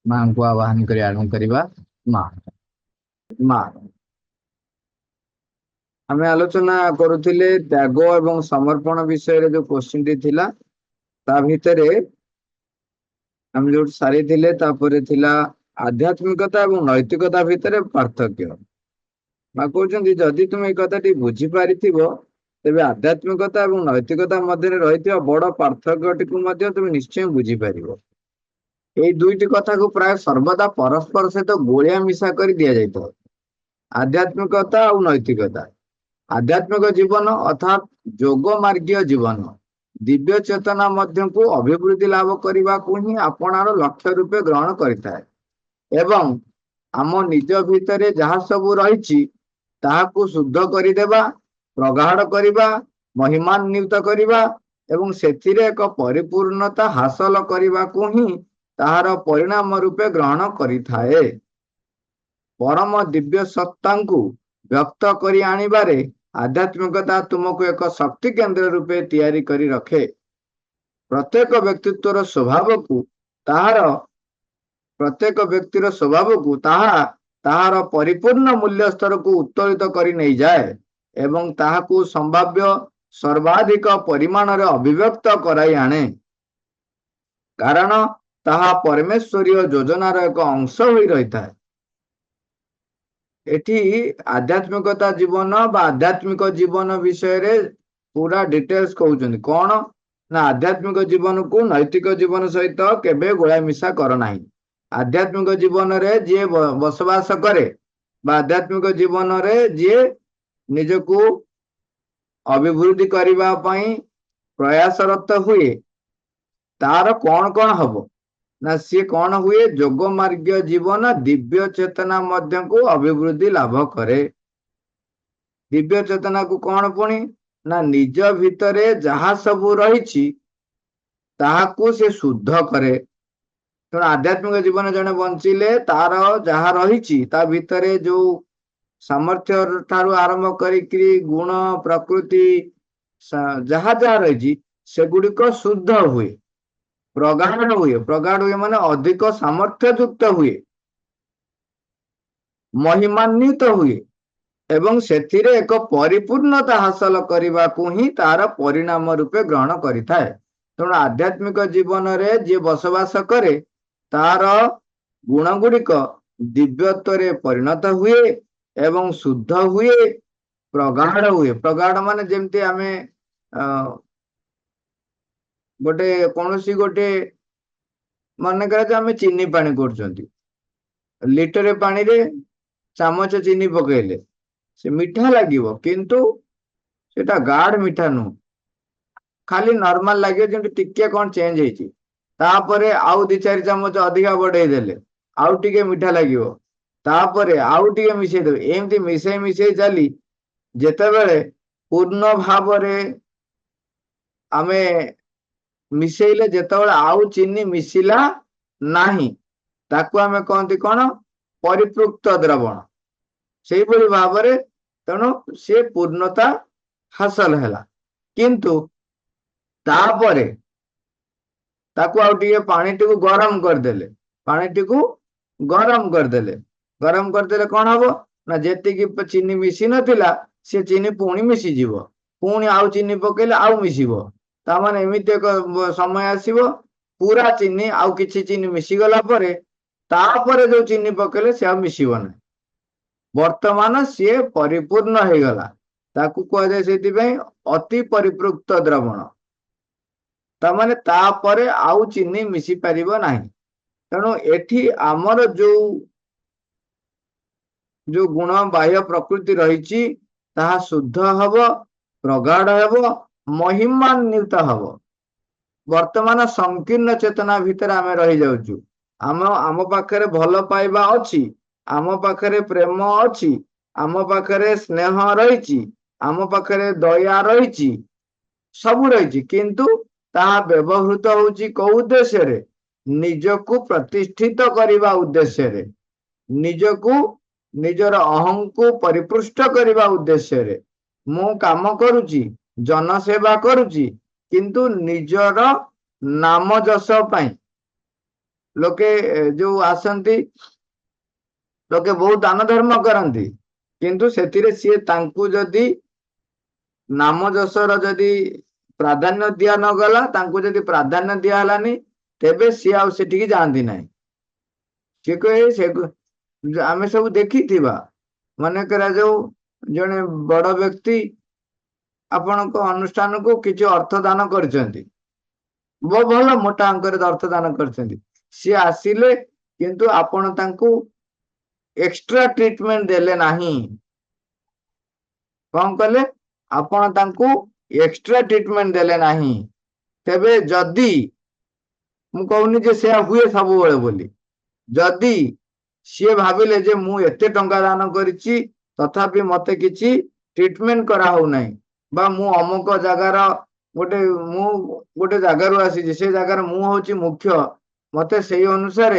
मां को आवाहन कर आरंभ करवा। मां मां आम आलोचना करुले त्याग एवं समर्पण विषय जो क्वेश्चन टी थिला ता भितरे आम जो सारी थिला आध्यात्मिकता और नैतिकता भितर पार्थक्य। मां कहते जदि तुम ये कथा बुझी पारि तेरे आध्यात्मिकता और नैतिकता मध्य रही बड़ पार्थक्य टी तुम निश्चय बुझीपर। ये दुईटी कथा को प्राय सर्वदा परस्पर सहित गोलिया मिशा कर दि जाता। आध्यात्मिकता और नैतिकता आध्यात्मिक जीवन अर्थात जोग मार्गीय जीवन दिव्य चेतना मध्य को अभिवृद्धि लाभ करने को ही आपणार लक्ष्य रूपे ग्रहण करिଥାଏ एवं आम निज भितर जहाँ सब रही शुद्ध करदेवा प्रगाढ़ करवा महिमान्वित करवा एवं सेथिरे एक परिपूर्णता हासिल करने को ही ताहार परिणाम रूपे ग्रहण करिଥାଏ। परम दिव्य सत्ता को व्यक्त करी आनिबारे आध्यात्मिकता तुमको एक शक्ति केंद्र रूपे तैयारी करी रखे। प्रत्येक व्यक्तित्वर स्वभाव को ताहार प्रत्येक व्यक्तिर स्वभाव को ताहार परिपूर्ण मूल्य स्तर को उत्तोलित करी नहीं जाए एवं ताहाकू संभाव्य सर्वाधिक परिमाण रे अभिव्यक्त कराई आने। कारण ताहा परमेश्वरीय योजनार एक अंश होई रहिଥାଏ। एठी आध्यात्मिकता जीवन बा आध्यात्मिक जीवन विषय रे पूरा डिटेल्स कहउछन कोन ना आध्यात्मिक जीवन को नैतिक जीवन सहित केबे गोळा मिसा कर नाही। आध्यात्मिक जीवन रे जे बसवास करे बा आध्यात्मिक जीवन रे जे निजको अभिवृद्धि करबा पई प्रयासरत हुए तार कौन कौन हबो ना सी कौन हुए जोग मार्गीय जीवन दिव्य चेतना मध्य को अभिवृद्धि लाभ करे। दिव्य चेतना को कौन पुणी ना निज भितरे जहाँ सब रही ताहाकू से शुद्ध करे। तो आध्यात्मिक जीवन जने बंचिले तार जहाँ रही ता भितरे जो सामर्थ्य ठारू आरंभ करी गुण प्रकृति जहाँ जहाँ रही से गुड़िक शुद्ध हुए प्रगाढ़ हुए माने अधिक सामर्थ्य युक्त हुए महिमान्वित हुए एवं सेथिरे एक परिपूर्णता हासिल करने को ही तार परिणाम रूपे ग्रहण करिଥାଏ। तेणु आध्यात्मिक जीवन रे जे बसवास करे तार गुण गुड़िक दिव्यत्व परिणत हुए एवं शुद्ध हुए प्रगाढ़ हुए। प्रगाढ़ माने जेमती आमे गोटे कौन सी गोटे मन कर चीनी पानी कर लिटर पानी रे चामच चीनी पकेले से मीठा लगे किंतु सेटा गाढ़ मीठा नु खाली नॉर्मल लगे जमी टिके कौन चेंज होती तापरे आउ दी चार चामच अधिका बढ़े देले आउ टिके मीठा लगे तापरे आउ टिके मिसई देवे एमती मिसई मिसई चली जेतेबेले पूर्ण भाव रे आमे मिसेइले जेतेबेले आउ चीनी मिसिला नाही ताकू आमे कहती कौन परिपृक्त द्रवण से भाव रे तेणु से पूर्णता हासिल है। किंतु तापरे ताकू आउ टिके पानी टी गरम करदेले पानी टी गरम करदेले कौन हम ना जेतिकी चीनी मिसी नथिला से चीनी पुणी मिसी जीव पुणी आउ चीनी पकेले आउ मिसिबो तामाने एमिति एक समय आसीबो पूरा चीनी आउ किछि चीनी मिसी गला परे तापरे जो चीनी पकेले से आ मिसिबो ना वर्तमान सी परिपूर्ण हो गला ताकू कह जाए से अति परिपृक्त द्रवण तामाने तापरे आउ चीनी मिसी पारिबो नाही। तेणु एठी आमर जो गुण बाह्य प्रकृति रही ताहा शुद्ध हब प्रगाढ़ हब महिमान्वित हब। वर्तमान संकीर्ण चेतना भितर आमे रही जाउछु आम पाखरे भल पाइबा अछि आम पाखरे प्रेम अछि आम पाखरे स्नेह रही आम पाखरे दया रही सब रही किंतु ताहा व्यवहृत होउची को उद्देश्य रे निजको प्रतिष्ठित करने उद्देश्य रे निजको निजर अहं को परिपृष्ट करने उद्देश्य रे मु काम करुची जनसेवा करुची किंतु निजर नाम जस पाई लोके जो आसंती लोके बहुत दान धर्म करती किंतु सेतिरे सिए तांकु जदि नाम जशर जदि प्राधान्य दिया न गला तांकु जदि प्राधान्य दिया हलानी तेबे सिए आउ सेटिकी जांदी नाही से कहे से आमे सब देखी थिबा माने करा जो जने बड़ व्यक्ति आपणक अनुष्ठान को किसी अर्थ दान करछंती वो भल मोटा अंकर अर्थ दान करछंती सी आसिले किंतु आपण तांकु एक्स्ट्रा ट्रीटमेंट देले नाही कौन कले आपण तांकु एक्स्ट्रा ट्रीटमेंट देले नाही तेबे जदी मु कहूनी जे से हुए सब बेले बोली जदी सी भाविले जे मु एते टंका दान करिछि तथापि मते किछि ट्रीटमेंट करा हो नाही बा मु अमुक जगार गोटे जगार आसी से जगार मु होची मुख्य मते सेही अनुसार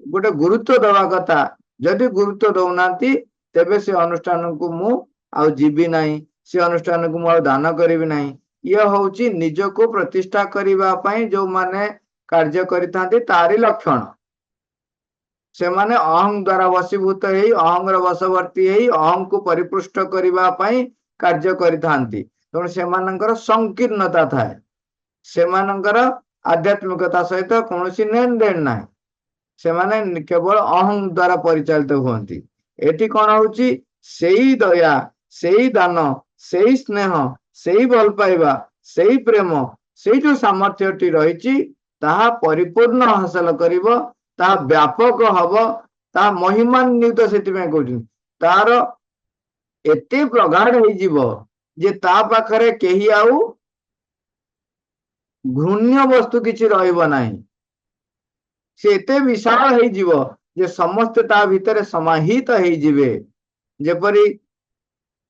गोटे गुरुत्व दवा कथा जदि गुरुत्व दौनाती तेबे से अनुष्ठान को मु आउ जीवी नाही से अनुष्ठान को मु आउ दान करिवि नाही ये होची निज को प्रतिष्ठा करिवा पई जो माने कार्य करितांती तारी लक्षण से माने अहं द्वारा वशीभूत हेई अहंग वशवर्ती हेई अहं को परिपृष्ठ करिवा पई कार्य करितांती तेणु से मानकर संकीर्णता थाए से मानकर आध्यात्मिकता सहित कौनसी लेन देन ना से माने केवल अहं द्वारा परिचालित हुअंती एटी कौन होची सेई दया सेई दान सेई स्नेह सेई भल पाइबा सेई प्रेम सेई जो सामर्थ्यटी रहिची ताहा परिपूर्ण हासिल करिवो ता व्यापक हब ता महिमान्वित सेति में कहउछ तार एते प्रगाढ़ हो जीवो जे ता पाखरे केही आउ घृण्य वस्तु किछि रहइबो नाही से एते विशाल हो जीवो जे समस्त ता भितरे समाहित हो जिवे जेपरि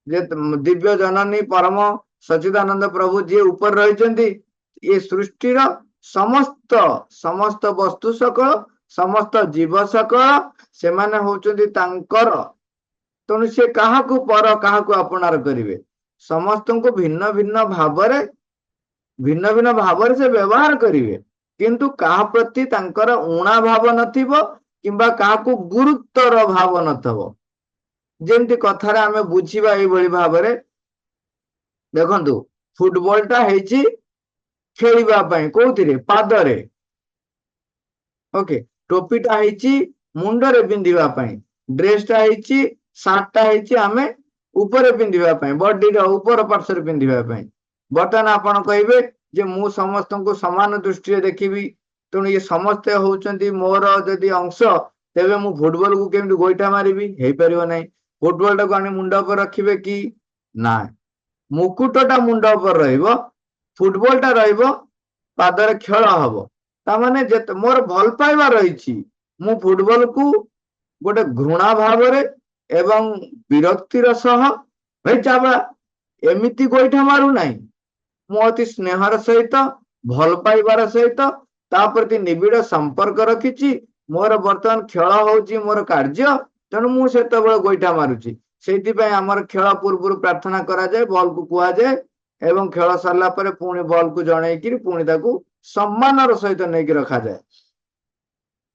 जे दिव्य जननी परम सच्चिदानंद प्रभु जी ऊपर रहिचंती ये सृष्टि रो समस्त समस्त वस्तु सकल समस्त जीव सकल से माने होचंती तांकर तेणु से काहाकू पर काहाकू अपनार करिवे समस्त को भिन्न भिन्न भाव से व्यवहार करिवे किंतु काहा प्रति तांकर ऊणा भाव नथिबो किंबा काहाकू गुरुत्वर भाव नथबो जेमती कथार आमे बुझीबा एई भली भाबरे देखंतु फुटबॉल टा हेची खेलिबा पई कोथिरे पादरे ओके टोपीटा हेची मुंडरे पिंधिबा पई ड्रेसटा हेची सार्टटा हेची आमे ऊपर पिंधिबा पई बॉडी रो ऊपर पार्श्व पिंधिबा पई बटन आपण कहिबे जे मु समस्त को समान दृष्टि देखिबी तेणु ये समस्त होउचंती मोर जदि अंश तेबे मु फुटबॉल को केमति गोइठा मारिबी हेई परिबो नै फुटबॉल टा को आनी मुंड पर रखिबे कि ना मुकुटटा मुंड पर रहइबो फुटबॉल टा रहइबो पादर खेल हबो ता माने जे मोर भल पाइबा रहिछि मु फुटबॉल को गोटे घृणा भाव रे एवं विरक्तिर सह भाई चाबा एमिति गोइठा मारू नाही मु अति स्नेहर सहित भल पाइबार सहित ता प्रति निबिड़ संपर्क रखिछि मोर वर्तमान खेल होउछि मोर कार्य तेणु मु सेतबेले गोइठा मारुछि सेति पय हमर खेल पूर्व प्रार्थना करा जाय बॉल को कुआ जाय एवं खेल सरला परे पुणी बॉल को जणै कि पुणी ताकू सम्मानर सहित नै कि रखा जाय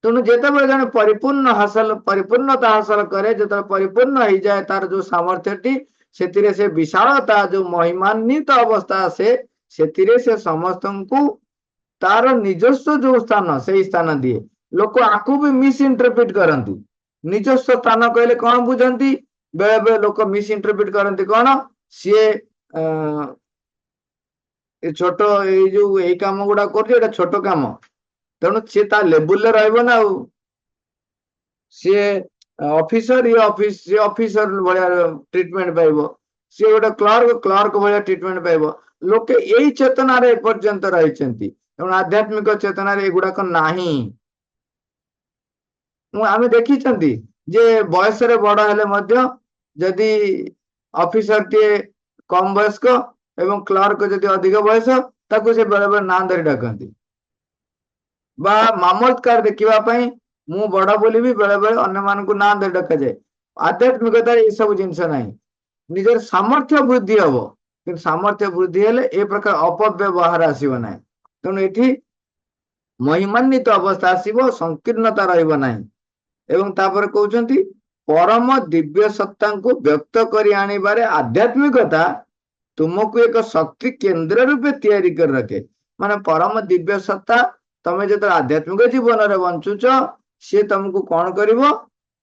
तेणु जेतेबेले जने परिपूर्णता हासिल करे जेते परिपूर्ण हो जाए तार जो सामर्थ्यटी सेतिरे से विशालता जो महिमान्वित अवस्था से समस्त को तार निजस्व जो स्थान से स्थान दिए लोक आकु भी मिस इंटरप्रिट करती निजस्व स्थान कहले कौन बुझंती बेले बेले लोक मिस इंटरप्रिट करती कौन सी छोट ये काम गुड़ा कर छोट काम तेणु सी ता लेवल रहिबो ना सी ऑफिसर ये ऑफिसर भाया ट्रीटमेंट पाइबो सी गोटे क्लर्क भाया ट्रीटमेंट पाइबो लोके यही चेतना रे पर्यंत रहिचंती तेणु आध्यात्मिक चेतना रे एगुड़ाक नाही आमे देखिचंती जे बयस रे बड़ हेले मध्य जदि ऑफिसर टे कम वयस्क एवं क्लर्क जदि अधिक बयस ताकू से बेले बेले ना धरी डाकती बा मामलतकार देखिबा पई मु बड़ा बोली भी बेले बेले अन्य मान को ना धरी डाका जाए आध्यात्मिकता ये सब जिनस नाही निजर सामर्थ्य वृद्धि हबो कि सामर्थ्य वृद्धि हेले ए प्रकार अपव्यवहार आसीबो नाही तेणु एठी महिमान्वित अवस्था आसीबो, संकीर्णता रहइबो नाही। एवं तापर कहउचंती परम दिव्य सत्ता को व्यक्त करी आनिबारे आध्यात्मिकता तुमको एक शक्ति केंद्र रूपे तैयारी कर रखे। माने परम दिव्य सत्ता तमे जो आध्यात्मिक जीवन रे बंचुच सी तुमको कौन करिवो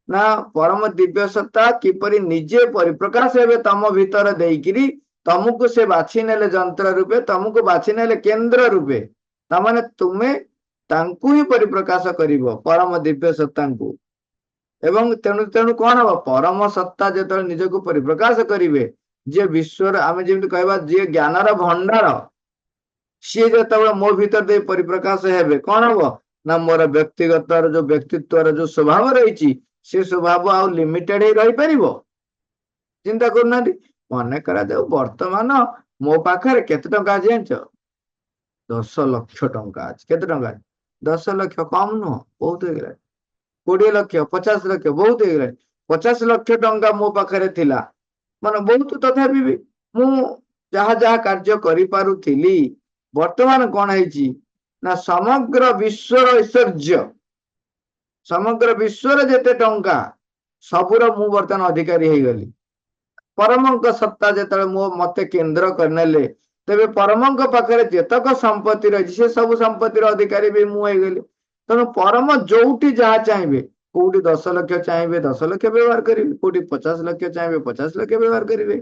ना परम दिव्य सत्ता किपरि निजे परिप्रकाश हेबे तम भीतर देइकिरी तुमको से बाछि नेले जंत्र रूपे, तुमको बाछि नेले केंद्र रूपे। तामाने तुमे तांकु ही परिप्रकाश करिवो परम दिव्य सत्ता को। एवं तेणु तेणु कौन हम परम सत्ता जो निज को परिप्रकाश करेंगे जे विश्वर आम जमी कह जी ज्ञानर भंडार सी जो मो भीतर दे परिप्रकाश हेबे कौन हम ना मोर व्यक्तिगत जो व्यक्तित्व जो स्वभाव रही से स्वभाव आउ लिमिटेड ही रही पार। चिंता करना मन करा वर्तमान मो पाखे केते टंका जानच 10 लाख टंका आज केते टंका 10 लाख कम नुह बहुत हो गला 20 लाख 50 लाख बहुत हो गला 50 लाख टंका मो पाखे थिला माने बहुत तथापि भी मु जहा जहा कार्य करि पारुथिली वर्तमान कौन है ना समग्र विश्वर ऐश्वर्य समग्र विश्वर जेते टंका सबुर मु वर्तमान अधिकारी हो गली। परमंक सत्ता जेते मो मते केंद्र करनेले तेबे परमंक पाखरे जेतक संपत्ति रही से सब संपत्ति अधिकारी भी मु हो गली। तेणु परम जोटी जहाँ चाहिए कोटी 10 लाख चाहिए 10 लाख व्यवहार करेंगे, कोटी 50 लाख चाहिए 50 लाख व्यवहार करेंगे,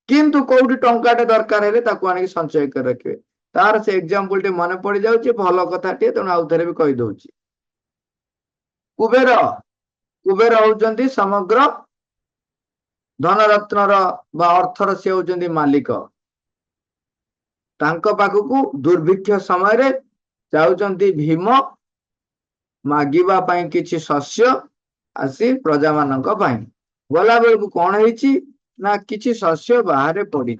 किंतु कोटी टंकाटे दरकार है ताको आनिक संचय कर रखिए। तार से एग्जांपल टे मन पड़ जाउची भलो कथाटे तेणु आउ थरे भी कहि दउची। कुबेर कुबेर होउचंती समग्र धनरत्नर बा अर्थर से होउचंती मालिक। तांको पाखकु दुर्भिक्ष समय रे जाउचंती भीम मागिबा पाई किछि शस्य आसी प्रजा मानक पाई गला बेलकु कौन है ना किछि शस्य बाहर पड़ी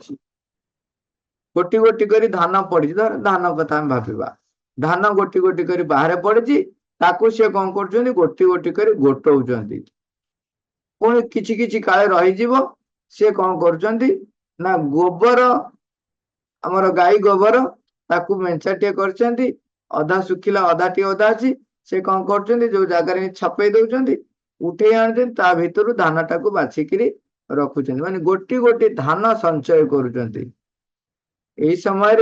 गोटी गोटी करी धान पड़ी धान कथा हम भाविबा धान गोटी गोटी करी बाहर पड़ी ताकू सी कौन कर गोटी गोटी करी गोटौचंती पुणी किछि किछि काले रही जीवो सी कौन कर ना गोबर हमर गाई गोबर ताकू मेंचाटे करचंती अधा सुखिला अधा टी अधा अछि से कौन कर जो जगार छपे दौरान उठे आने ता भितर धान टाक बाछिकी रखुच माने गोटी गोटी धान संचय कर समय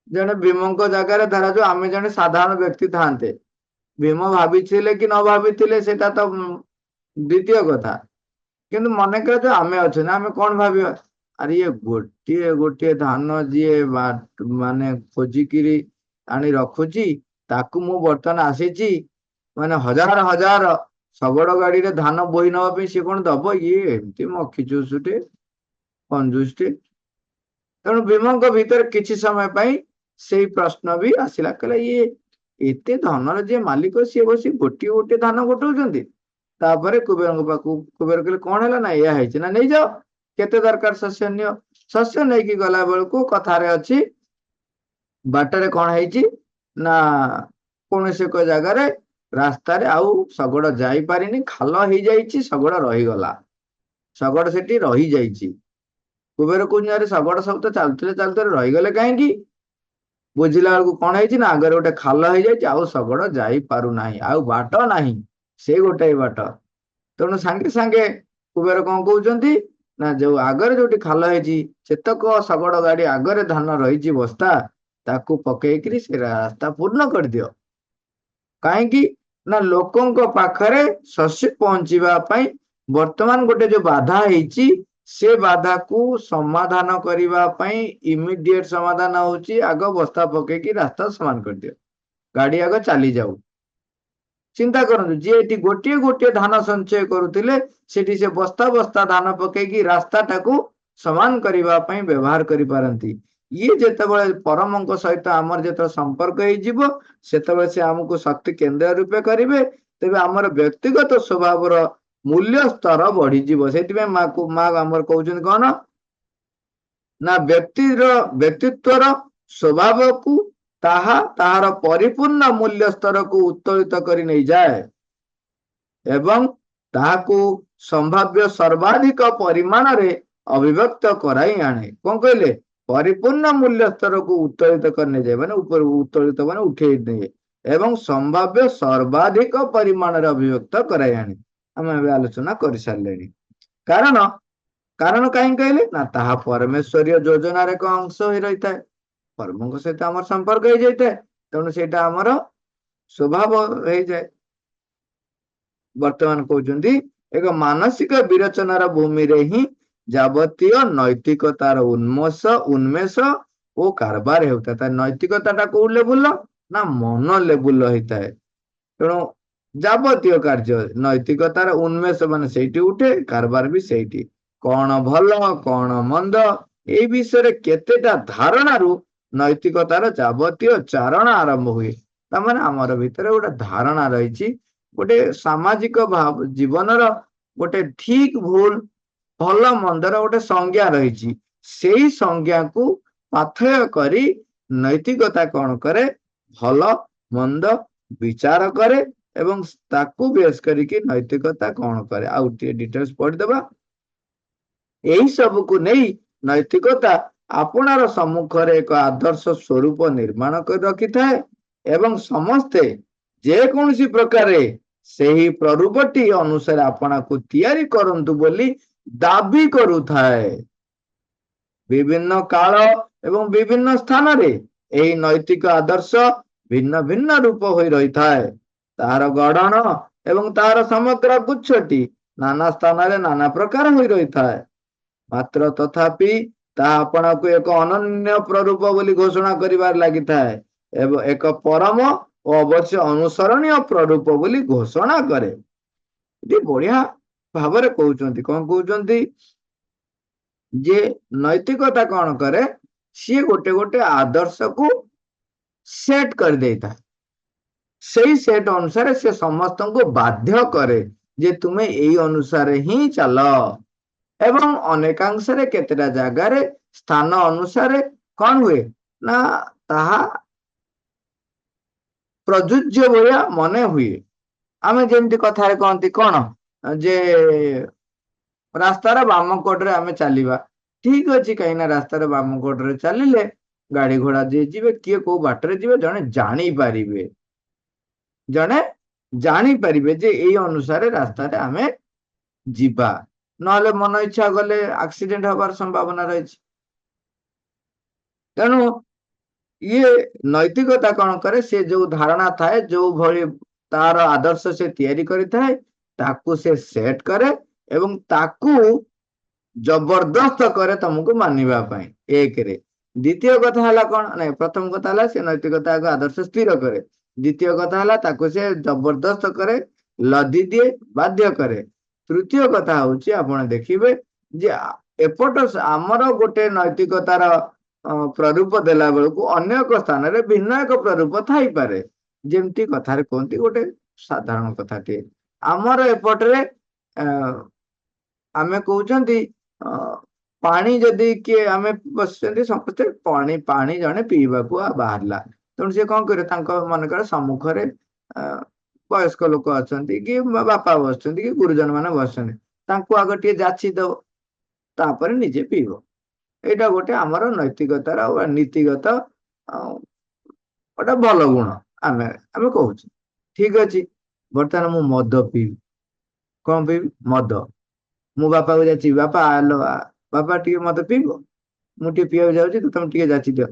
जड़े भीम जगार धरा जो आम जड़े साधारण व्यक्ति था भीम भाभी कि न भाभी तो द्वितीय कथा किंतु मन कर आम अच्छे आम कौन भाव अरे ये गोटे गोटे धान जी माने खोजिकी आनी रखुची ताकू मु बर्तमान आसी माने हजार हजार शगड़ गाड़ी रे धान बोही नवा सी कौन दब ये एमती मखीचुसुटे कंजूसटे। तेणु भीम भीतर किसी समय पाई से प्रश्न भी आसला कहला ये एते धनर जे मालिक सी बस गोटे गोटे धान गोटौचंती। तापर कुबेर पाखु कुबेर कहले कौन है ना या है ना नहीं जाओ केते दरकार शस्य नियो शस्य नहीं कि गला बेलू कथारे अच्छी बाटर कौन है ना कौन से को जगार रास्तार आउ शगड़ जाई पारिनी खाल हो जाइए शगड़ रहीगला शगड़ से रही जाइए। कुबेर कहते शगड़ सब तो चलते चलते रहीगले कहीं बुझिला बेलू कौन है ना आगे गोटे खाल हो जाए आउ शगड़ जाई पारु नाही आउ बाट नाही से गोटे बाट। तेणु सांगे सांगे कुबेर कौन कहते ना जो आगरे जो खाल होतक शगड़ गाड़ी आगरे धान रही बस्ता ताकू पकईकरी से रास्ता पूर्ण कर दियो कहीं ना लोकों पाखरे शस्य पहुंचवा वर्तमान गोटे जो बाधा है से बाधा को समाधान करने इमिडिएट समाधान होची आग बस्ता पकईकी रास्ता समान कर दियो गाड़ी आग चली जाऊ। चिंता करूँ जी गोटे गोटे धान संचय करुले से बस्ता बस्ता धान पकईकी रास्ता टाकू समान करने व्यवहार करि पारंती। ये जितेबाला परम सहित आमर जो संपर्क होते से आमको शक्ति केंद्र रूपे करेंगे तेज आमर व्यक्तिगत स्वभाव मूल्य स्तर बढ़ीज से माँ आमर कहते कौन ना व्यक्तित्वर स्वभाव को ताहार परिपूर्ण मूल्य स्तर को उत्तोलित कर नहीं जाए एवं ताहाकू संभाव्य सर्वाधिक परिमाण रे अभिव्यक्त कराई आने कौन कहले परिपूर्ण मूल्य स्तर को उत्तोलित करने जाए माने ऊपर उत्तोलित माने उठे नहीं ଏବଂ ସମ୍ଭାବ୍ୟ ସର୍ବାଧିକ ପରିମାଣରେ ଅଭିବ୍ୟକ୍ତ କରାଇ ଆଣେ। ଆମେ ଏବେ ଆଲୋଚନା କରିସାରିଲେଣି। କାରଣ କାରଣ କାହିଁକି କହିଲେ ନା ତାହା ପରମେଶ୍ୱରୀୟ ଯୋଜନାର ଏକ ଅଂଶ ହୋଇ ରହିଥାଏ। କର୍ମଙ୍କ ସହିତ ଆମର ସମ୍ପର୍କ ହେଇଯାଇଥାଏ, ତେଣୁ ସେଇଟା ଆମର ସ୍ୱଭାବ ହେଇଯାଏ। ବର୍ତ୍ତମାନ କହୁଛନ୍ତି ଏକ ମାନସିକ ବିରଚନାର ଭୂମିରେ ହିଁ ଯାବତୀୟ ନୈତିକତାର ଉନ୍ମେଷ ଓ କାରବାର ହେଉଥାଏ। ତା ନୈତିକତାଟା କୋଉ ଲେବୁଲ ନା ମନ ଲେବୁଲ ହେଇଥାଏ। ତେଣୁ ଯାବତୀୟ କାର୍ଯ୍ୟ ନୈତିକତାର ଉନ୍ମେଷ ମାନେ ସେଇଠି ଉଠେ, କାରବାର ବି ସେଇଠି। କଣ ଭଲ କଣ ମନ୍ଦ ଏଇ ବିଷୟରେ କେତେଟା ଧାରଣାରୁ ନୈତିକତାର ଯାବତୀୟ ଚାରଣ ଆରମ୍ଭ ହୁଏ। ତାମାନେ ଆମର ଭିତରେ ଗୋଟେ ଧାରଣା ରହିଛି, ଗୋଟେ ସାମାଜିକ ଜୀବନର ଗୋଟେ ଠିକ ଭୁଲ ଭଲ ମନ୍ଦର ଗୋଟେ ସଂଜ୍ଞା ରହିଛି। ସେଇ ସଂଜ୍ଞାକୁ ପାଥେୟ କରି ନୈତିକତା କଣ କରେ, ଭଲ ମନ୍ଦ ବିଚାର କରେ ଏବଂ ତାକୁ ବେଶ କରିକି ନୈତିକତା କଣ କରେ। ଆଉ ଟିକେ ଡିଟେଲ୍ସ ପଢିଦେବା। ଏହି ସବୁକୁ ନେଇ ନୈତିକତା ଆପଣାର ସମ୍ମୁଖରେ ଏକ ଆଦର୍ଶ ସ୍ୱରୂପ ନିର୍ମାଣ କରି ରଖିଥାଏ ଏବଂ ସମସ୍ତେ ଯେକୌଣସି ପ୍ରକାରେ ସେହି ପ୍ରରୂପଟି ଅନୁସାରେ ଆପଣାକୁ ତିଆରି କରନ୍ତୁ ବୋଲି ଦାବି କରୁଥାଏ। ବିଭିନ୍ନ କାଳ ଏବଂ ବିଭିନ୍ନ ସ୍ଥାନରେ ଏହି ନୈତିକ ଆଦର୍ଶ ଭିନ୍ନ ଭିନ୍ନ ରୂପ ହୋଇ ରହିଥାଏ। ତାହାର ଗଠନ ଏବଂ ତାହାର ସମଗ୍ର ଗୁଚ୍ଛଟି ନାନା ସ୍ଥାନରେ ନାନା ପ୍ରକାର ହୋଇ ରହିଥାଏ। ମାତ୍ର ତଥାପି ତାହା ଆପଣଙ୍କୁ ଏକ ଅନନ୍ୟ ପ୍ରରୂପ ବୋଲି ଘୋଷଣା କରିବାରେ ଲାଗିଥାଏ ଏବଂ ଏକ ପରମ ଓ ଅବଶ୍ୟ ଅନୁସରଣୀୟ ପ୍ରରୂପ ବୋଲି ଘୋଷଣା କରେ। ଏଠି ବଢିଆ ଭାବରେ କହୁଛନ୍ତି। କଣ କହୁଛନ୍ତି ଯେ ନୈତିକତା କଣ କରେ, ସିଏ ଗୋଟେ ଗୋଟେ ଆଦର୍ଶକୁ ସେଟ୍ କରିଦେଇଥାଏ। ସେଇ ସେଟ୍ ଅନୁସାରେ ସେ ସମସ୍ତଙ୍କୁ ବାଧ୍ୟ କରେ ଯେ ତୁମେ ଏଇ ଅନୁସାରେ ହିଁ ଚାଲ। ଏବଂ ଅନେକାଂଶରେ କେତେଟା ଜାଗାରେ ସ୍ଥାନ ଅନୁସାରେ କଣ ହୁଏ ନା ତାହା ପ୍ରଯୁଜ୍ୟ ଭଳିଆ ମନେ ହୁଏ। ଆମେ ଯେମିତି କଥାରେ କହନ୍ତି କଣ ଯେ ରାସ୍ତାର ବାମ କଡ଼ରେ ଆମେ ଚାଲିବା, ଠିକ ଅଛି, କାହିଁକି ନା ରାସ୍ତାର ବାମ କଡ଼ରେ ଚାଲିଲେ ଗାଡି ଘୋଡା ଯିଏ ଯିବେ, କିଏ କୋଉ ବାଟରେ ଯିବେ ଜଣେ ଜାଣିପାରିବେ ଯେ ଏଇ ଅନୁସାରେ ରାସ୍ତାରେ ଆମେ ଯିବା। ନହେଲେ ମନ ଇଚ୍ଛା ଗଲେ ଆକ୍ସିଡେଣ୍ଟ ହବାର ସମ୍ଭାବନା ରହିଛି। ତେଣୁ ଇଏ ନୈତିକତା କଣ କରେ, ସେ ଯୋଉ ଧାରଣା ଥାଏ, ଯୋଉ ଭଳି ତାର ଆଦର୍ଶ ସେ ତିଆରି କରିଥାଏ, ତାକୁ ସେ ସେଟ୍ କରେ ଏବଂ ତାକୁ ଜବରଦସ୍ତ କରେ ତମକୁ ମାନିବା ପାଇଁ। ଏକରେ ଦ୍ୱିତୀୟ କଥା ହେଲା କଣ, ନାଇଁ ପ୍ରଥମ କଥା ହେଲା ସେ ନୈତିକତା ଆଦର୍ଶ ସ୍ଥିର କରେ। ଦ୍ୱିତୀୟ କଥା ହେଲା ତାକୁ ସେ ଜବରଦସ୍ତ କରେ, ଲଦି ଦିଏ, ବାଧ୍ୟ କରେ। ତୃତୀୟ କଥା ହଉଛି ଆପଣ ଦେଖିବେ ଯେ ଏପଟ ଆମର ଗୋଟେ ନୈତିକତାର ପ୍ରରୂପ ଦେଲା ବେଳକୁ ଅନ୍ୟ ଏକ ସ୍ଥାନରେ ଭିନ୍ନ ଏକ ପ୍ରରୂପ ଥାଇପାରେ। ଯେମିତି କଥାରେ କୁହନ୍ତି, ଗୋଟେ ସାଧାରଣ କଥାଟିଏ, ଆମର ଏପଟରେ ଆମେ କହୁଛନ୍ତି ପାଣି ଯଦି କିଏ ଆମେ ବସିଛନ୍ତି ସମସ୍ତେ ପାଣି ଜଣେ ପିଇବାକୁ ବାହାରିଲା, ତେଣୁ ସେ କଣ କରିବ, ତାଙ୍କ ମନେକର ସମ୍ମୁଖରେ ବୟସ୍କ ଲୋକ ଅଛନ୍ତି କି ବାପା ବସିଛନ୍ତି କି ଗୁରୁଜନ ମାନେ ବସିଛନ୍ତି, ତାଙ୍କୁ ଆଗ ଟିକେ ଯାଚି ଦବ, ତାପରେ ନିଜେ ପିଇବ। ଏଇଟା ଗୋଟେ ଆମର ନୈତିକତାର ନୀତିଗତ ଗୋଟେ ଭଲ ଗୁଣ ଆମେ କହୁଛୁ। ଠିକ ଅଛି, ବର୍ତ୍ତମାନ ମୁଁ ମଦ ପିଇବି, କଣ ପିଇବି, ମଦ। ମୁଁ ବାପାକୁ ଯାଚି, ବାପା ଆଲୋ ବାପା ଟିକେ ମଦ ପିଇବ, ମୁଁ ଟିକେ ପିଇବାକୁ ଯାଉଛି ତ ତମେ ଟିକେ ଯାଚି ଦିଅ।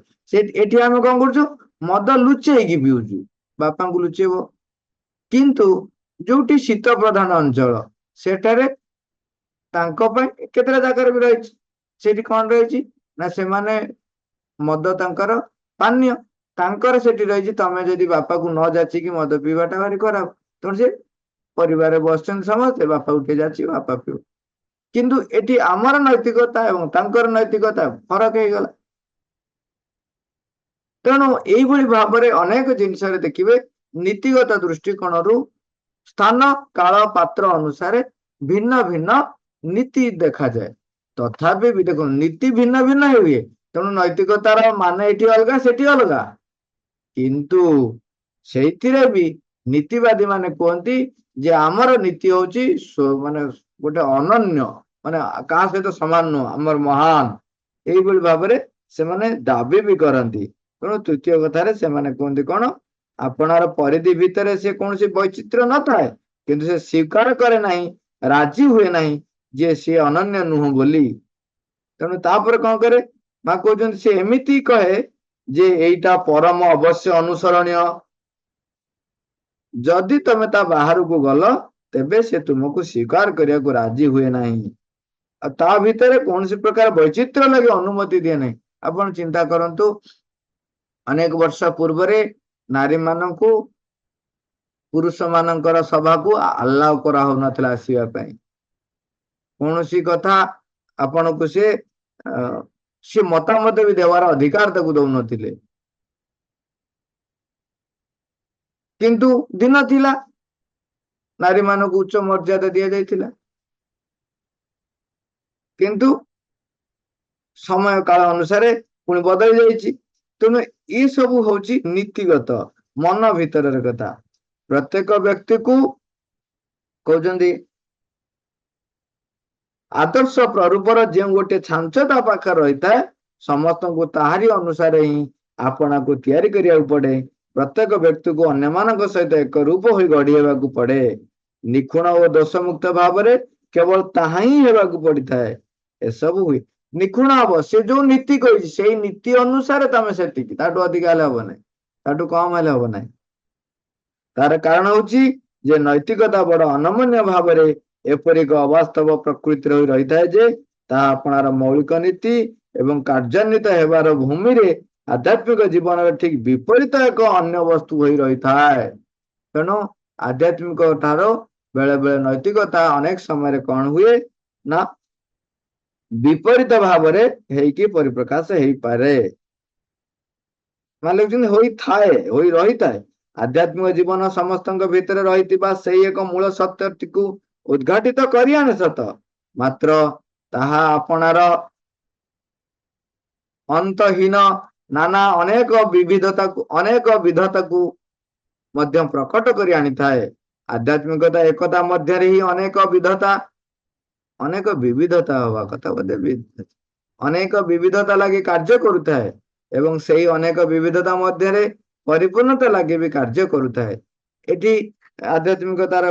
ଏଠି ଆମେ କଣ କରୁଛୁ, ମଦ ଲୁଚେଇକି ପିଉଛୁ, ବାପାଙ୍କୁ ଲୁଚେଇବ। କିନ୍ତୁ ଯୋଉଠି ଶୀତ ପ୍ରଧାନ ଅଞ୍ଚଳ, ସେଠାରେ ତାଙ୍କ ପାଇଁ କେତେଟା ଜାଗାରେ ବି ରହିଛି, ସେଠି କଣ ରହିଛି ନା ସେମାନେ ମଦ ତାଙ୍କର ପାନୀୟ, ତାଙ୍କର ସେଠି ରହିଛି। ତମେ ଯଦି ବାପାକୁ ନ ଯାଚିକି ମଦ ପିଇବାଟା ଭାରି ଖରାପ, ତେଣୁ ସେ ପରିବାରରେ ବସିଛନ୍ତି ସମସ୍ତେ, ବାପାକୁ ଟିକେ ଯାଚିବ, ବାପା ପିଇବ। କିନ୍ତୁ ଏଠି ଆମର ନୈତିକତା ଏବଂ ତାଙ୍କର ନୈତିକତା ଫରକ ହେଇଗଲା। ତେଣୁ ଏଇଭଳି ଭାବରେ ଅନେକ ଜିନିଷରେ ଦେଖିବେ ନୀତିଗତ ଦୃଷ୍ଟିକୋଣରୁ ସ୍ଥାନ କାଳ ପାତ୍ର ଅନୁସାରେ ଭିନ୍ନ ଭିନ୍ନ ନୀତି ଦେଖାଯାଏ। ତଥାପି ବି ଦେଖନ୍ତୁ ନୀତି ଭିନ୍ନ ଭିନ୍ନ ହୁଏ, ତେଣୁ ନୈତିକତାର ମାନେ ଏଠି ଅଲଗା ସେଠି ଅଲଗା। କିନ୍ତୁ ସେଇଥିରେ ବି ନୀତିବାଦୀ ମାନେ କୁହନ୍ତି ଯେ ଆମର ନୀତି ହଉଛି ମାନେ ଗୋଟେ ଅନନ୍ୟ, ମାନେ କାହା ସହିତ ସମାନ ନୁହଁ, ଆମର ମହାନ, ଏଇଭଳି ଭାବରେ ସେମାନେ ଦାବି ବି କରନ୍ତି। ତେଣୁ ତୃତୀୟ କଥାରେ ସେମାନେ କୁହନ୍ତି କଣ आपणार परिधि भितर से कौन सी वैचित्र न थाए किंतु से स्वीकार करे नहीं राजी हुए नहीं जे सी अनन्य नुह बोली तेणु तापर कौन करे माँ कहते से एमती कहे जे एटा परम अवश्य अनुसरणीय जदि तमे ता बाहर को गल तेबे से तुमको स्वीकार करने को राजी हुए नहीं ता भितर कौन सी प्रकार वैचित्र लगे अनुमति दिए नहीं आपण चिंता करंतु अनेक वर्ष पूर्व नारी मानक पुरुष मानकर सभा को अलाउ करा हो नथिला आसीबा पई कौन सी कथा आपण को से मतामत भी देवार अधिकार ताकू दौ नथिले किंतु दिन थिला नारी मानक उच्च मर्यादा दिया जाइथिला किंतु समय काल अनुसार पुणी बदल जाइछि तेणु ये सब होची नीतिगत मन भीतर कथा प्रत्येक व्यक्ति को कहते आदर्श प्ररूपर जो गोटे छांचता पाखे रही है समस्त को ताहारी अनुसार ही आपना को तैयारी करिया पड़े प्रत्येक व्यक्ति को अन्य मान सहित एक रूप हो गढ़ा पड़े निखुण और दोषमुक्त भाव में केवल ताहा ही हेबाकू पड़ी था ए सब हुए निखुण हम से जो नीति कही से नीति अनुसार तुम से अधिक हेल्ले हम ना ताठू कम हेल्ले हम ना तार कारण हूँ जे नैतिकता बड़ अनमन्य भाव में एपरिक अवास्तव प्रकृति रही था जे आपणार मौलिक नीति एवं कार्यान्वित हेबार भूमि रे आध्यात्मिक जीवन ठीक विपरीत एक अन्य वस्तु हो रही था तेणु आध्यात्मिक ठार बेले बेले नैतिकता अनेक समय कौन हुए ना विपरीत भाव में परिप्रकाश हो पारे रही था आध्यात्मिक जीवन समस्त भितर रही एक मूल सत्य को उद्घाटित करियाने सत मात्र ताहा आपणार अंतहीन नाना अनेक विविधता को अनेक विधता को मध्य प्रकट करी आनी थाए आध्यात्मिकता एकता मध्य ही अनेक विधता अनेक विविधता हवा कथा बोधे अनेक विविधता लगी कार्य करुए एवं से अनेक विविधता मध्य परिपूर्णता लगे भी कार्य करुए एटी आध्यात्मिकतार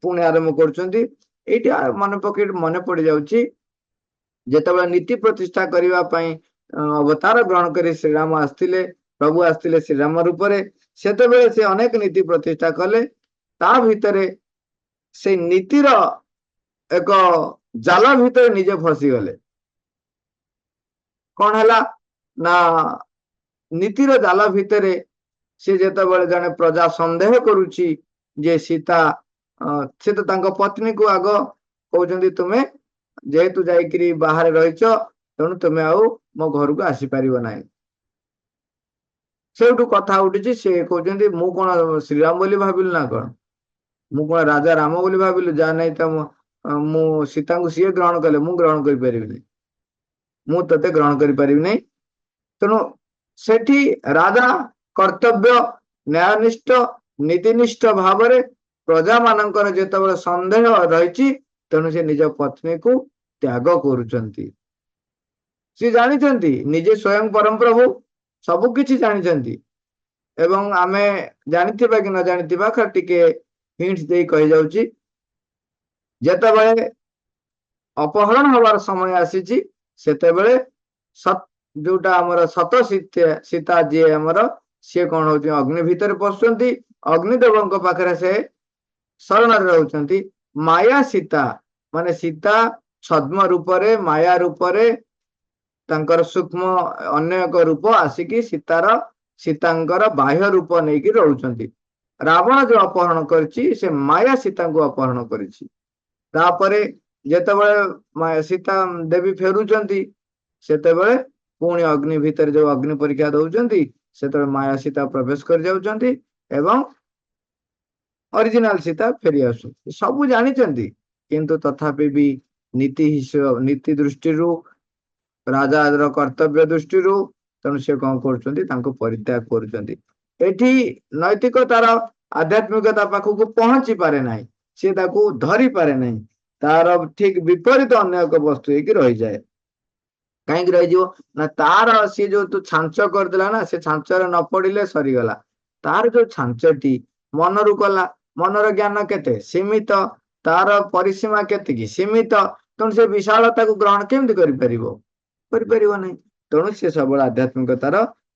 पुणी आरंभ कर मन पके मन पड़ जाऊँगी जिते नीति प्रतिष्ठा करने अवतार ग्रहण कर श्रीराम आसते प्रभु आसते श्रीराम रूप से अनेक नीति प्रतिष्ठा कले ता भितर से नीतिर एक जाल भितर निजे फसी गले कौन है ना नीतिर जाल भितर से जिते जने प्रजा संदेह करुची जे सीता से तो पत्नी को आग कहते तुम्हें जेहेतु जाइकरी बाहर रहीच तेणु तुम्हें आउ मो घर को आसीपार ना से कथा उठी से कहते मु कौन श्रीराम बोली भाविलु ना कौन मु कौन राजा राम बोली भाविलु जा नहीं तो मु सीता को सी ग्रहण कले मु ग्रहण कर पारिबिनी मु तते ग्रहण कर पारिबिनी तेणु सेठी राजा कर्तव्य न्यायनिष्ठ नीतिनिष्ठ भाव में प्रजा मानकर जिते संदेह रही तेणु से निज पत्नी को त्याग करुचंती सी जानी निजे स्वयं परम प्रभु सबकि जानी एवं आमे जानिथिबा कि न जानिथिबा टिके हिंट्स दे कहि जाउची जेतेबेले अपहरण हवार समय आसीची सेतेबेले सत जोटा हमर सत सीता जी हमर सी कौन हो अग्नि भितर पशुंती अग्निदेव पाखे से शरण रहउचंती माया सीता माने सीता छद्म रूप रे माया रूप रे तांकर सूक्ष्म अन्य एक रूप आसिकी सीतांकर बाह्य रूप नहीं कि रहउचंती रावण जो अपहरण करची से माया सीता को अपहरण करची तापरे जेतेबेले सीता देवी फेरुचंती सेतेबेले पुणी अग्नि भितर जो अग्नि परीक्षा दउचंती सेतेबेले माया सीता प्रवेश कर जाउचंती एवं ओरिजिनल सीता फेरी आसु सबु जानिचंती किंतु तथापि भी नीति दृष्टि राजा कर्तव्य दृष्टि तेणु से कौन कर परित्याग कर नैतिकतार आध्यात्मिकता पाखक पहुंची पारे ना सी धरी पारे ना तार ठीक विपरीत अन्य एक वस्तु रही जाए कहीं रही ना तार सी जो तू छांच करदेला ना से छांचर न पड़े सरीगला ତାର ଯୋଉ ଛାଞ୍ଚଟି ମନରୁ କଲା, ମନର ଜ୍ଞାନ କେତେ ସୀମିତ, ତାର ପରିସୀମା କେତିକି ସୀମିତ, ତେଣୁ ସେ ବିଶାଳତାକୁ ଗ୍ରହଣ କେମିତି କରିପାରିବ? କରିପାରିବ ନାହିଁ। ତେଣୁ ସେ ସବୁବେଳେ ଆଧ୍ୟାତ୍ମିକତାର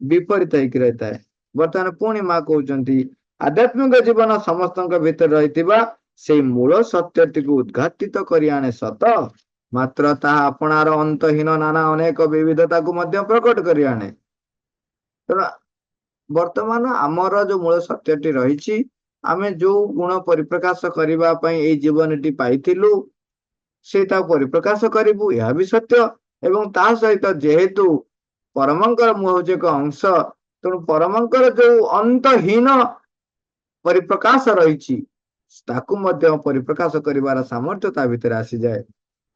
ବିପରୀତ ହେଇକି ରହିଥାଏ। ବର୍ତ୍ତମାନ ପୁଣି ମା କହୁଛନ୍ତି ଆଧ୍ୟାତ୍ମିକ ଜୀବନ ସମସ୍ତଙ୍କ ଭିତରେ ରହିଥିବା ସେଇ ମୂଳ ସତ୍ୟଟିକୁ ଉଦ୍ଘାଟିତ କରି ଆଣେ ସତ, ମାତ୍ର ତାହା ଆପଣାର ଅନ୍ତହୀନ ନାନା ଅନେକ ବିବିଧତାକୁ ମଧ୍ୟ ପ୍ରକଟ କରି ଆଣେ। ତେଣୁ ବର୍ତ୍ତମାନ ଆମର ଯୋଉ ମୂଳ ସତ୍ୟଟି ରହିଛି, ଆମେ ଯୋଉ ଗୁଣ ପରିପ୍ରକାଶ କରିବା ପାଇଁ ଏଇ ଜୀବନଟି ପାଇଥିଲୁ ସେ ତାକୁ ପରିପ୍ରକାଶ କରିବୁ, ଏହା ବି ସତ୍ୟ। ଏବଂ ତା ସହିତ ଯେହେତୁ ପରମଙ୍କର ମୁଁ ହଉଛି ଏକ ଅଂଶ, ତେଣୁ ପରମଙ୍କର ଯୋଉ ଅନ୍ତହୀନ ପରିପ୍ରକାଶ ରହିଛି ତାକୁ ମଧ୍ୟ ପରିପ୍ରକାଶ କରିବାର ସାମର୍ଥ୍ୟ ତା ଭିତରେ ଆସିଯାଏ।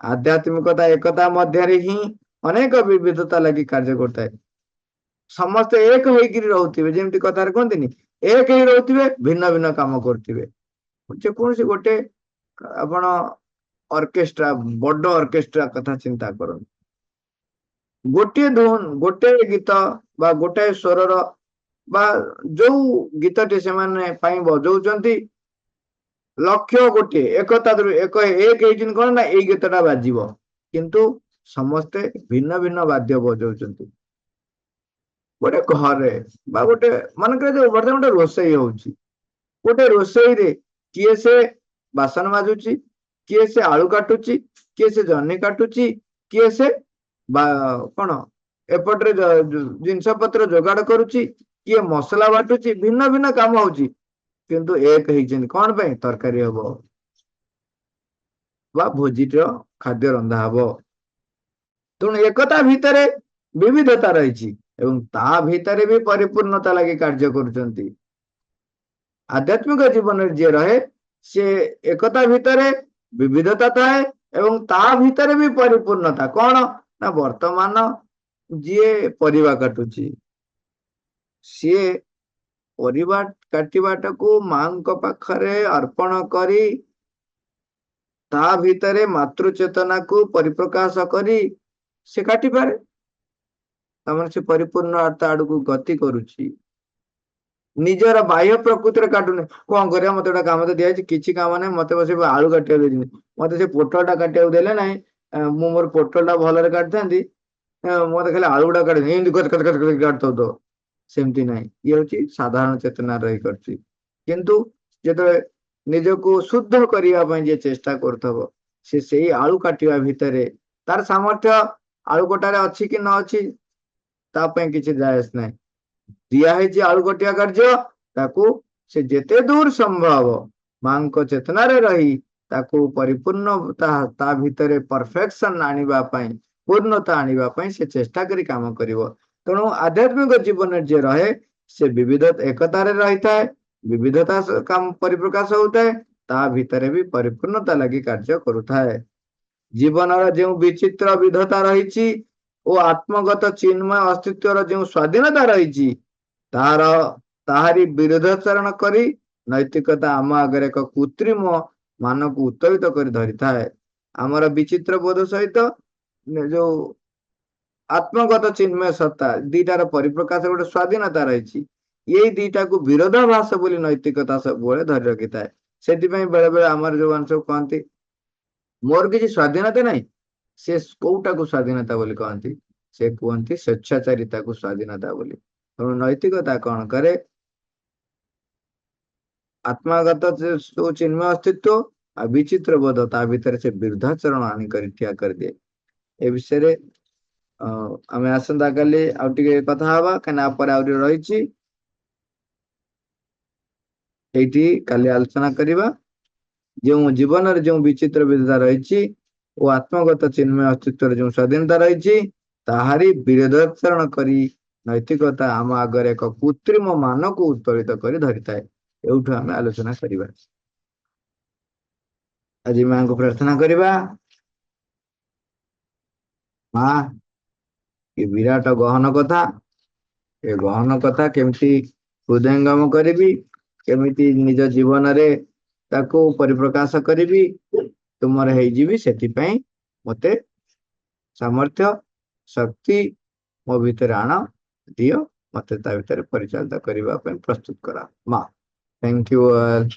ଆଧ୍ୟାତ୍ମିକତା ଏକତା ମଧ୍ୟରେ ହିଁ ଅନେକ ବିବିଧତା ଲାଗି କାର୍ଯ୍ୟ କରୁଥାଏ। ସମସ୍ତେ ଏକ ହେଇକିରି ରହୁଥିବେ, ଯେମିତି କଥାରେ କୁହନ୍ତିନି ଏକ ହେଇ ରହୁଥିବେ, ଭିନ୍ନ ଭିନ୍ନ କାମ କରୁଥିବେ। ଯେକୌଣସି ଗୋଟେ ଆପଣ ଅର୍କେଷ୍ଟ୍ରା, ବଡ ଅର୍କେଷ୍ଟ୍ରା କଥା ଚିନ୍ତା କରନ୍ତୁ। ଗୋଟିଏ ଧୁନ୍, ଗୋଟିଏ ଗୀତ ବା ଗୋଟାଏ ସ୍ୱରର ବା ଯୋଉ ଗୀତଟି ସେମାନେ ପାଇଁ ବଜଉଛନ୍ତି, ଲକ୍ଷ୍ୟ ଗୋଟିଏ, ଏକତା ଏକ ହେଇଛନ୍ତି କଣ ନା ଏଇ ଗୀତଟା ବାଜିବ, କିନ୍ତୁ ସମସ୍ତେ ଭିନ୍ନ ଭିନ୍ନ ବାଦ୍ୟ ବଜଉଛନ୍ତି। ଗୋଟେ ଘରେ ବା ଗୋଟେ ମନେକର ଯୋଉ ବର୍ତ୍ତମାନ ଗୋଟେ ରୋଷେଇ ହଉଛି, ଗୋଟେ ରୋଷେଇରେ କିଏ ସେ ବାସନ ମାଜୁଛି, କିଏ ସେ ଆଳୁ କାଟୁଛି, କିଏ ସେ ଜହ୍ନି କାଟୁଛି, କିଏ ସେ ବା କଣ ଏପଟରେ ଜିନିଷ ପତ୍ର ଯୋଗାଡ଼ କରୁଛି, କିଏ ମସଲା ବାଟୁଛି, ଭିନ୍ନ ଭିନ୍ନ କାମ ହଉଛି, କିନ୍ତୁ ଏକ ହେଇଛନ୍ତି କଣ ପାଇଁ? ତରକାରୀ ହବ ବା ଭୋଜିର ଖାଦ୍ୟ ରନ୍ଧା ହବ। ତେଣୁ ଏକତା ଭିତରେ ବିବିଧତା ରହିଛି ଏବଂ ତା ଭିତରେ ବି ପରିପୂର୍ଣ୍ଣତା ଲାଗି କାର୍ଯ୍ୟ କରୁଛନ୍ତି। ଆଧ୍ୟାତ୍ମିକ ଜୀବନରେ ଯିଏ ରହେ ସେ ଏକତା ଭିତରେ ବିବିଧତା ଥାଏ ଏବଂ ତା ଭିତରେ ବି ପରିପୂର୍ଣ୍ଣତା। କଣ ନା ବର୍ତ୍ତମାନ ଯିଏ ପରିବା କାଟୁଛି, ସିଏ ପରିବା କାଟିବାଟାକୁ ମାଙ୍କ ପାଖରେ ଅର୍ପଣ କରି ତା ଭିତରେ ମାତୃ ଚେତନାକୁ ପରିପ୍ରକାଶ କରି ସେ କାଟିପାରେ, ତାମାନେ ସେ ପରିପୂର୍ଣ୍ଣ ଆଡକୁ ଗତି କରୁଛି। ନିଜର ବାହ୍ୟ ପ୍ରକୃତିରେ କାଟୁନି। କଣ କରିବା, ମତେ ଗୋଟେ କାମ ତ ଦିଆଯାଇଛି, କିଛି କାମ ନାହିଁ, ମତେ ବସି ଆଳୁ କାଟିବାକୁ ଦେଇଛନ୍ତି, ମତେ ସେ ପୋଟଳଟା କାଟିବାକୁ ଦେଲେ ନାହିଁ, ମୁଁ ମୋର ପୋଟଳଟା ଭଲରେ କାଟିଥାନ୍ତି, ମତେ ଖାଲି ଆଳୁଟା କାଟି ଏମିତି କାଟିଥାଉ। ସେମିତି ନାହିଁ, ଇଏ ହଉଛି ସାଧାରଣ ଚେତନା ରହି କରୁଛି। କିନ୍ତୁ ଯେତେବେଳେ ନିଜକୁ ଶୁଦ୍ଧ କରିବା ପାଇଁ ଯିଏ ଚେଷ୍ଟା କରୁଥିବ, ସେ ସେଇ ଆଳୁ କାଟିବା ଭିତରେ ତାର ସାମର୍ଥ୍ୟ ଆଳୁ କଟାରେ ଅଛି କି ନ ଅଛି ତା ପାଇଁ କିଛି ଯାଏସ ନାହିଁ। ଦିଆ ହେଇଛି ଆଳୁ କଟିବା କାର୍ଯ୍ୟ, ତାକୁ ସେ ଯେତେ ଦୂର ସମ୍ଭବ ମାଙ୍କ ଚେତନାରେ ରହି ତାକୁ ପରିପୂର୍ଣ୍ଣ ତା ଭିତରେ ପରଫେକ୍ସନ ଆଣିବା ପାଇଁ, ପୂର୍ଣ୍ଣତା ଆଣିବା ପାଇଁ ସେ ଚେଷ୍ଟା କରି କାମ କରିବ। ତେଣୁ ଆଧ୍ୟାତ୍ମିକ ଜୀବନରେ ଯିଏ ରହେ ସେ ବିବିଧ ଏକତାରେ ରହିଥାଏ, ବିବିଧତା ପରିପ୍ରକାଶ ହଉଥାଏ, ତା ଭିତରେ ବି ପରିପୂର୍ଣ୍ଣତା ଲାଗି କାର୍ଯ୍ୟ କରୁଥାଏ। ଜୀବନର ଯେଉଁ ବିଚିତ୍ର ବିଧତା ରହିଛି ଓ ଆତ୍ମଗତ ଚିନ୍ମୟ ଅସ୍ତିତ୍ୱର ଯେଉଁ ସ୍ୱାଧୀନତା ରହିଛି, ତାହାରି ବିରୋଧାଚରଣ କରି ନୈତିକତା ଆମ ଆଗରେ ଏକ କୃତ୍ରିମ ମାନକୁ ଉତ୍ତୋଳିତ କରି ଧରିଥାଏ। ଆମର ବିଚିତ୍ର ବୋଧ ସହିତ ଯୋଉ ଆତ୍ମଗତ ଚିନ୍ମୟ ସତ୍ତା ଦିଟାର ପରିପ୍ରକାଶ ଗୋଟେ ସ୍ୱାଧୀନତା ରହିଛି, ଏଇ ଦିଟାକୁ ବିରୋଧାଭାସ ବୋଲି ନୈତିକତା ସବୁବେଳେ ଧରି ରଖିଥାଏ। ସେଥିପାଇଁ ବେଳେ ବେଳେ ଆମର ଯୋଉମାନେ ସବୁ କହନ୍ତି ମୋର କିଛି ସ୍ୱାଧୀନତା ନାହିଁ, ସେ କୋଉଟାକୁ ସ୍ୱାଧୀନତା ବୋଲି କହନ୍ତି? ସେ କୁହନ୍ତି ସ୍ୱେଚ୍ଛାଚାରିତାକୁ ସ୍ୱାଧୀନତା ବୋଲି। ତେଣୁ ନୈତିକତା କଣ କରେ? ଆତ୍ମାଗତ ଯୋଉ ଚିନ୍ମୟ ଅସ୍ତିତ୍ୱ ଆଉ ବିଚିତ୍ର ବୋଧ ତା ଭିତରେ ସେ ବିରୁଦ୍ଧାଚରଣ ଆଣିକରି ଠିଆ କରିଦିଏ। ଏ ବିଷୟରେ ଆମେ ଆସନ୍ତା କାଲି ଆଉ ଟିକେ କଥା ହବା, କାହିଁକିନା ପରେ ଆହୁରି ରହିଛି, ଏଇଠି କାଲି ଆଲୋଚନା କରିବା। ଯେଉଁ ଜୀବନରେ ଯେଉଁ ବିଚିତ୍ର ବିଧତା ରହିଛି ଓ ଆତ୍ମଗତ ଚିନ୍ମୟ ଅସ୍ତିତ୍ୱର ଯେଉଁ ସ୍ୱାଧୀନତା ରହିଛି, ତାହାରି ବିରୋଧାଚରଣ କରି ନୈତିକତା ଆମ ଆଗରେ ଏକ କୃତ୍ରିମ ମାନକୁ ଉତ୍ତୋଳିତ କରି ଧରିଥାଏ। ଏଉଠୁ ଆମେ ଆଲୋଚନା କରିବା। ଆଜି ମାଙ୍କୁ ପ୍ରାର୍ଥନା କରିବା। ମା, ଏ ବିରାଟ ଗହନ କଥା, ଏ ଗହନ କଥା କେମିତି ହୃଦୟଙ୍ଗମ କରିବି, କେମିତି ନିଜ ଜୀବନରେ ତାକୁ ପରିପ୍ରକାଶ କରିବି, ତୁମର ହେଇଯିବି, ସେଥିପାଇଁ ମତେ ସାମର୍ଥ୍ୟ ଶକ୍ତି ମୋ ଭିତରେ ଆଣ, ଦିଅ। ମତେ ତା ଭିତରେ ପରିଚାଳିତ କରିବା ପାଇଁ ପ୍ରସ୍ତୁତ କରା। ମା, ଥ୍ୟାଙ୍କ ୟୁ ଅଲ୍।